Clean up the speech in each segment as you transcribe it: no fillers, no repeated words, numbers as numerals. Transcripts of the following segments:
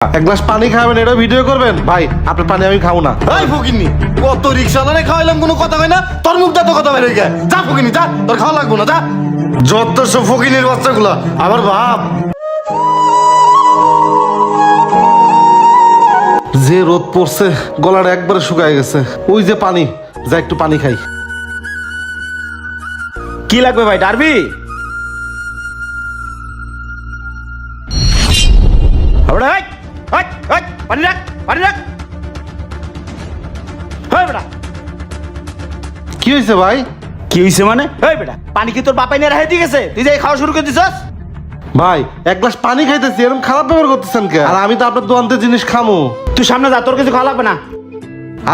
এক গ্লাস পানি খাবেন, এটা ভিডিও করবেন? ভাই আপনার পানি আমি খাবো না। এই ফকিনি, কত রিক্সাওয়ালারে খাওয়াইলাম, কোনো কথা হয় না? তোর মুখটা তো কথা বের হয়ে গেছে। যা ফকিনি যা, তোর খাওয়া লাগবো না, যা। যত সব ফকিনির বাচ্চাগুলা আমার বাপ। যে রোদ পড়ছে, গলাটা একবারে শুকায় গেছে। ওই যে পানি, যা একটু পানি খাই। কি লাগবে ভাই? ডারবি পানি রাখ, পানি রাখ। কি হয়েছে ভাই? কি হয়েছে মানে? এই বেটা, পানি কি তোর বাপাই নিয়ে রাখে দিয়ে গেছে? তুই যে খাওয়া শুরু করে দিছস? ভাই এক গ্লাস পানি খাইতেছি, এরকম খারাপ ব্যবহার করতেছেন কে? আর আমি তো আপনার দোকানতে জিনিস খামো। তুই সামনে যা, তোর কিছু খাওয়া লাগবে না।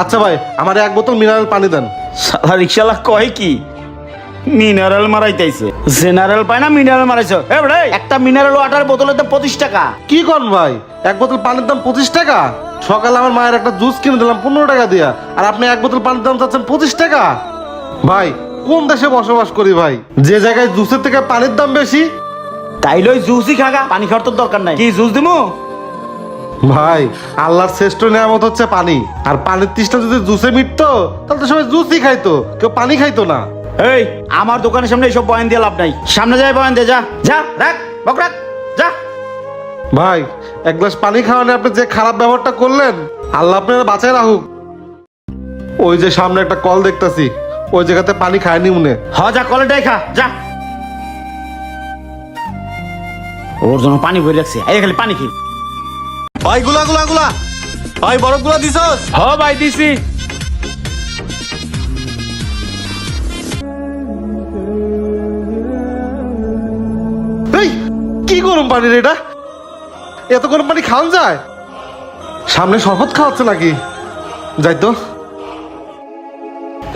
আচ্ছা ভাই, আমার এক বোতল মিনারেল পানি দেন। সালা রিক্সাওয়ালা কয় কি মিনারেল মারাইতেছে? জেনারেল পায় না মিনারেল মারাইছো? এ বেটা, একটা মিনারেল ওয়াটার বোতলের দাম 25 টাকা। কি করেন ভাই? এক বোতল পানির দাম 25 টাকা? সকালে আমার মায়ের একটা জুস কিনে দিলাম 15 টাকা দিয়া, আর আপনি এক বোতল পানির দাম চাচ্ছেন 25 টাকা? ভাই কোন দেশে বসবাস করি ভাই, যে জায়গায় জুসের থেকে পানির দাম বেশি? তাইলে ওই জুসই খাগা, পানি খাওয়ার তোর দরকার নাই। কি জুস দিমু? ভাই আল্লাহর শ্রেষ্ঠ নিয়ামত হচ্ছে পানি, আর পানির তৃষ্ণা যদি জুসে মিটতো তাহলে তো সবাই জুসই খাইতো, কেউ পানি খাইতো না। এই আমার দোকানের সামনে এইসব বয়ান দিয়ে লাভ নাই। সামনে যাই বয়ান দে, যা যা, রাখ বক রাখ, যা। ভাই এক গ্লাস পানি খাওয়ানে আপনি যে খারাপ ব্যবহারটা করলেন, আল্লাহ আপনারা বাঁচায় রাখুক। ওই যে সামনে একটা কল দেখতাছি, ওই জায়গাতে পানি খায়নি মনে। হ যা, কলেটাই খা, যা। ওর জন্য পানি ভরে রাখছি, এই খালি পানি খেয়ে। ভাই গুলা গুলা গুলা, ভাই বরফ গুলা দিছস? হ ভাই দিছি। এই কি গরম পানি রে এটা? এত গরম পানি খাওয়া যায়? সামনে শরবত খাওয়াচ্ছে নাকি? যাই তো।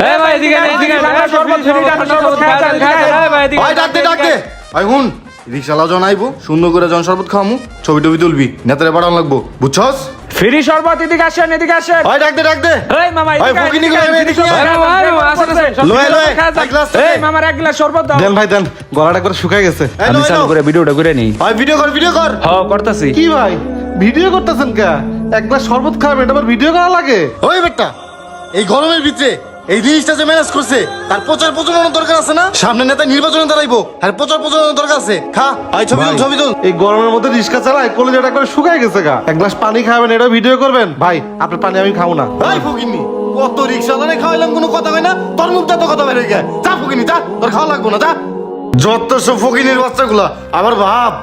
এই ভাই এদিকে আয়, এদিকে আয়, ঠান্ডা শরবত, ঠান্ডা শরবত খায় যান, খায় যান। এই ভাই এদিকে ভাই আয়, ডাক দে, ডাক দে। এদিকে ভাই হুন, রিক্সাওয়ালা জন আইবো, সুন্দর করে জন শরবত খাওয়ামু, ছবি টবি তুলবি, নেতারে পাঠানো লাগবো, বুঝছস? আয়। ফ্রি শরবত, এদিকে আসেন, এদিকে আসেন। ভাই ডাক দে, ডাক দে। এই মামা ভাই এদিকে আয়, ফকিনি এদিকে গুলো আয়, এদিকে এদিকে আয়। আয়। ভাই, ভাই, আসেন, আসেন, সব লয়ে, ফ্রি লয়ে, খায় যান। এক গ্লাস দে। এই মামার এক গ্লাস শরবত দাও। দেন ভাই দেন, গলাটা একবার শুকায় গেছে। এই আমি লয়ে চালু নাও। করে ভিডিওটা করে নেই। ভাই ভিডিও কর, ভিডিও কর। হ করতেছি। কি ভাই ভিডিও করতেছেন কে? এক গ্লাস শরবত খাবেন, এটা আবার ভিডিও করা লাগে? ওই বেটা, এই গরমের ভিতরে এই জিনিসটা যে ম্যানেজ করছে, তার প্রচার প্রচারণার দরকার আছে না? সামনে নেতা নির্বাচনে দাঁড়াইবো, আর প্রচার প্রচারণার দরকার আছে। খা, আই ছবি তুল, ভাই, ছবি তুল। এই গরমের মধ্যে রিক্সা চালায়, কলেজটা একবার শুকায় গেছে গা। এক গ্লাস পানি খাবেন, এটা ভিডিও করবেন? ভাই আপনার পানি আমি খাবো না। এই ফকিনি, কত রিক্সাওয়ালারে খাওয়াইলাম, কোনো কথা হয় না? তোর মুখটা তো কথা বের হয়ে গেছে। যা ফকিনি যা, তোর খাওয়া লাগবো না, যা। যত সব ফকিনির বাচ্চাগুলা আমার বাপ।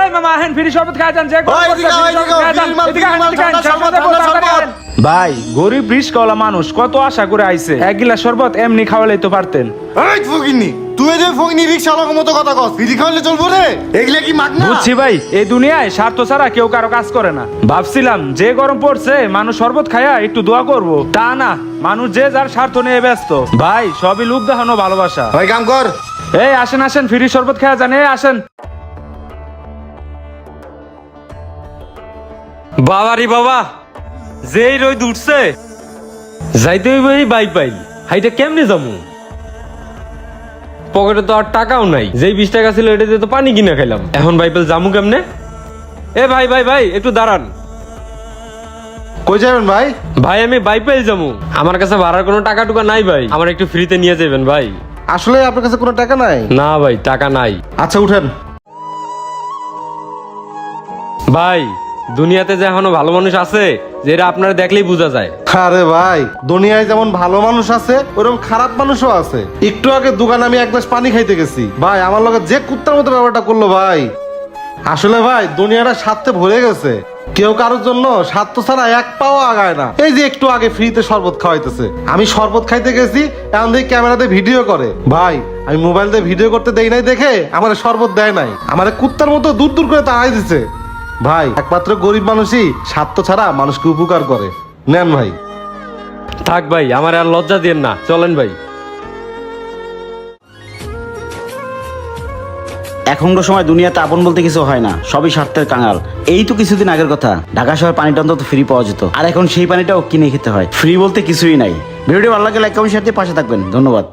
এই মামা আহেন, ফ্রি শরবত খায় যান, যে গরম ওই পড়ছে, এদিকে আয়, ফ্রি শরবত এদিকে খায় যান। ফ্রি মাল, এদিকে আহেন, ফ্রি মাল, এদিকে আহেন, ঠান্ডা শরবত শরবত, দেবো, ঠান্ডা তাড়াতাড়ি শরবত। আহেন। ভাই গরিব রিস্কওয়ালা মানুষ কত আশা করে আইছে, এক গিলাস শরবত এমনি খাওয়ালেই তো পারতেন। এই ফকিনি, তুই যে ফকিনি রিক্সাওয়ালার মতো কথা কস, ফ্রি খাওয়ালে চলবো রে? এগুলা কি মাগনা? বুঝছি ভাই, এই দুনিয়ায় স্বার্থ ছাড়া কেউ কারো কাজ করে না। ভাবছিলাম যে গরম পড়ছে মানুষ শরবত খায়া একটু দোয়া করব, তা না, মানুষ যে যার স্বার্থ নিয়ে ব্যস্ত। ভাই সবই লোক দেখানো ভালোবাসা। ভাই কাম কর। এই আসেন আসেন, ফ্রি শরবত খায়া যান, এই আসেন। বাবারি বাবা, যেই রোদ উঠছে যাইতে হইব এই বাইক পাই, হাইটা কেমনে যাবো? পকেটে তো আর টাকাও নাই, যেই 20 টাকা ছিল এটা দিয়ে তো পানি কিনা খাইলাম, এখন বাইপেল জামু কেমনে? এ ভাই ভাই ভাই, একটু দাঁড়ান। কই যাবেন ভাই? ভাই আমি বাইপেল যাবো, আমার কাছে ভাড়ার কোনো টাকা টুকা নাই ভাই, আমার একটু ফ্রিতে নিয়ে যাবেন ভাই। আসলে আপনার কাছে কোনো টাকা নাই? না ভাই, টাকা নাই। আচ্ছা উঠেন। ভাই দুনিয়াতে যে এখনো ভালো মানুষ আছে, যেটা আপনারা দেখলেই বোঝা যায়। আরে ভাই, দুনিয়ায় যেমন ভালো মানুষ আছে ওরকম খারাপ মানুষও আছে। একটু আগে দোকানে আমি এক গ্লাস পানি খাইতে গেছি, ভাই আমার লগে যে কুত্তার মতো ব্যাপারটা করলো ভাই। আসলে ভাই দুনিয়াটা স্বার্থে ভরে গেছে, কেউ কারোর জন্য স্বার্থ ছাড়া এক পাও আগায় না। এই যে একটু আগে ফ্রিতে শরবত খাওয়াইতেছে, আমি শরবত খাইতে গেছি, এখন দেখি ক্যামেরাতে ভিডিও করে। ভাই আমি মোবাইল দিয়ে ভিডিও করতে দেই নাই দেখে আমার শরবত দেয় নাই, আমার কুত্তার মতো দূর দূর করে তাড়াই দিছে। ভাই একমাত্র গরিব মানুষই স্বার্থ ছাড়া মানুষকে উপকার করে। নেন ভাই। থাক ভাই, আমার আর লজ্জা দিয়েন না, চলেন ভাই। এখনকার সময় দুনিয়াতে আপন বলতে কিছু হয় না, সবই স্বার্থের কাঙাল। এই তো কিছুদিন আগের কথা, ঢাকা শহর পানিটা অন্তত ফ্রি পাওয়া যেত, আর এখন সেই পানিটাও কিনে খেতে হয়। ফ্রি বলতে কিছুই নাই। ভিডিওটি ভালো লাগে লাইক কমেন্ট শেয়ার দিয়ে পাশে থাকবেন। ধন্যবাদ।